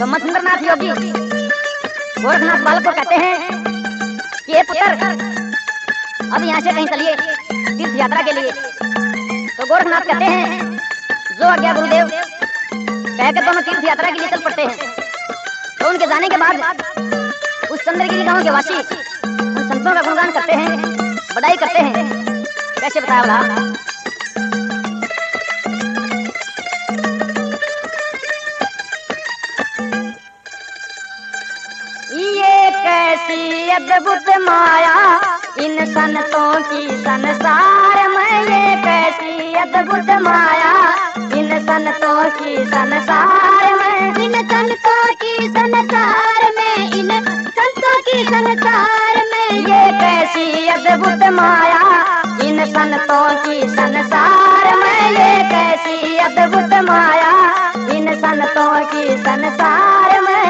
तो मच्छिंद्रनाथ योगी गोरखनाथ बालक को कहते हैं कि ये पुत्र अब यहाँ से कहीं चलिए तीर्थ यात्रा के लिए। तो गोरखनाथ कहते हैं जो आज्ञा गुरुदेव, कह के दोनों तीर्थ यात्रा के लिए चल पड़ते हैं। तो उनके जाने के बाद उस चंद्रगिरी गांव के वासी उन संतों का गुणगान करते हैं, बड़ाई करते हैं। कैसे बताया बोला, ये कैसी अद्भुत माया इन संतों की संसार में, ये कैसी अद्भुत माया इन संतों की संसार में, इन संतों की संसार में, इन संतों की संसार में, ये कैसी अद्भुत माया इन संतों की संसार में, ये कैसी अद्भुत माया इन संतों की संसार में।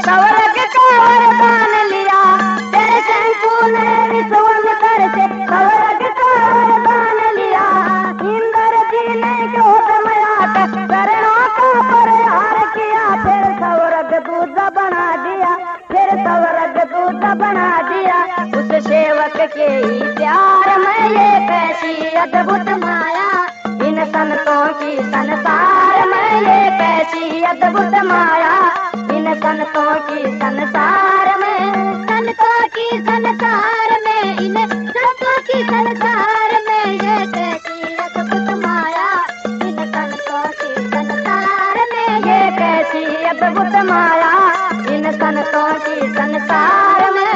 स्वर्ग का वरदान लिया, तेरे शंकु ने विश्वामित्र से स्वर्ग का वरदान लिया। इंद्र जी ने क्रोध में आकर शरणों का प्रहार किया, फिर स्वर्ग दूत बना दिया, फिर स्वर्ग दूत बना दिया। उस सेवक के ही प्यार में, ये कैसी अद्भुत माया इन संतों की संसार में, ये कैसी अद्भुत माया इन संतों की संसार में, संतों की संसार में, इन संतों की संसार में, ये कैसी अद्भुत माया इन संतों की संसार में, ये कैसी अद्भुत माया इन संतों की संसार में।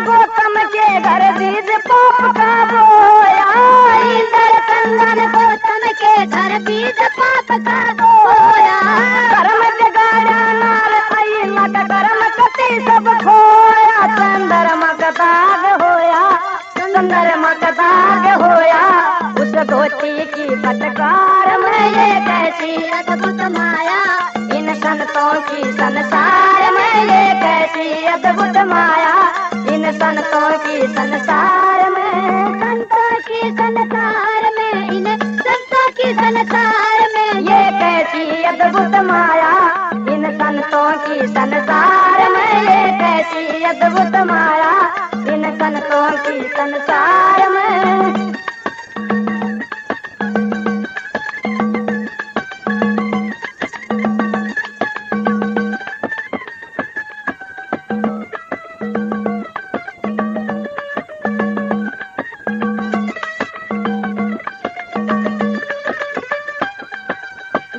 गौतम के घर बीज पाप का बोया, इंद्र चंदन गौतम के घर बीज पाप का बोया। कर्म जगाया नार आई मत कर्म कति सब खोया, चंद्रमा का दाग होया, चंद्रमा का दाग होया। उस धोती की फटकार में, ये कैसी अद्भुत माया इन संतों की संसार में, ये कैसी अद्भुत माया इन संतों की संसार में, संतों की संसार में, इन संतों की संसार में, ये कैसी अद्भुत माया इन संतों की संसार में, ये कैसी अद्भुत माया इन संतों की संसार में।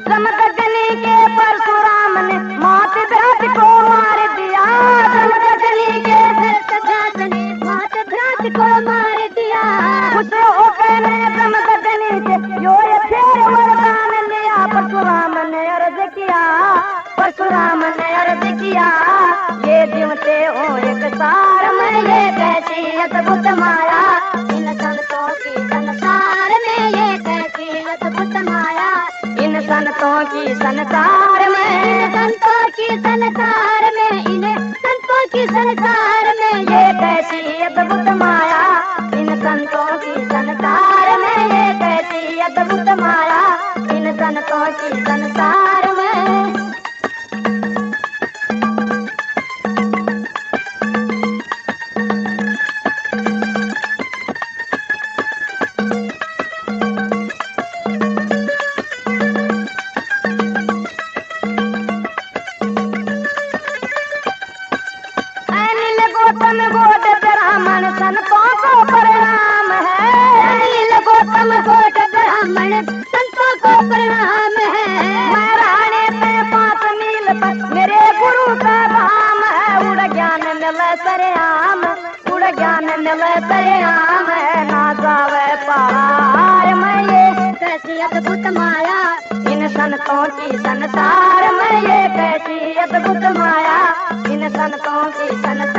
जमदग्नि के परशुराम ने मात भ्रात को मार दिया, जमदग्नि के भ्रात ने मात भ्रात को मार दिया। खुश होकर ने जमदग्नि से यो फिर वरदान लिया, परशुराम ने अर्ज किया, परशुराम ने अर्ज किया, ये जीवते हो एक सार में, ये कैसी अद्भुत माया इन संतों की संसार में, ये कैसी अद्भुत माया इन संतों की संसार में, संतों की संसार में, इन संतों की संसार में, ये कैसी अद्भुत माया इन संतों की संसार में, ये कैसी अद्भुत माया इन संतों की संसार में। गौतम गोट ब्राह्मण संतों को प्रणाम है, अनिल गौतम गोट ब्राह्मण संतों को प्रणाम है। मैं राणे पे 5 मील पर मेरे मिले सरेआम, गुण ज्ञान मिले सरेआम, ना जावे पार में ये कैसी अद्भुत माया, इन संतों की संसार में ये कैसी अद्भुत माया, इन संतों की संसार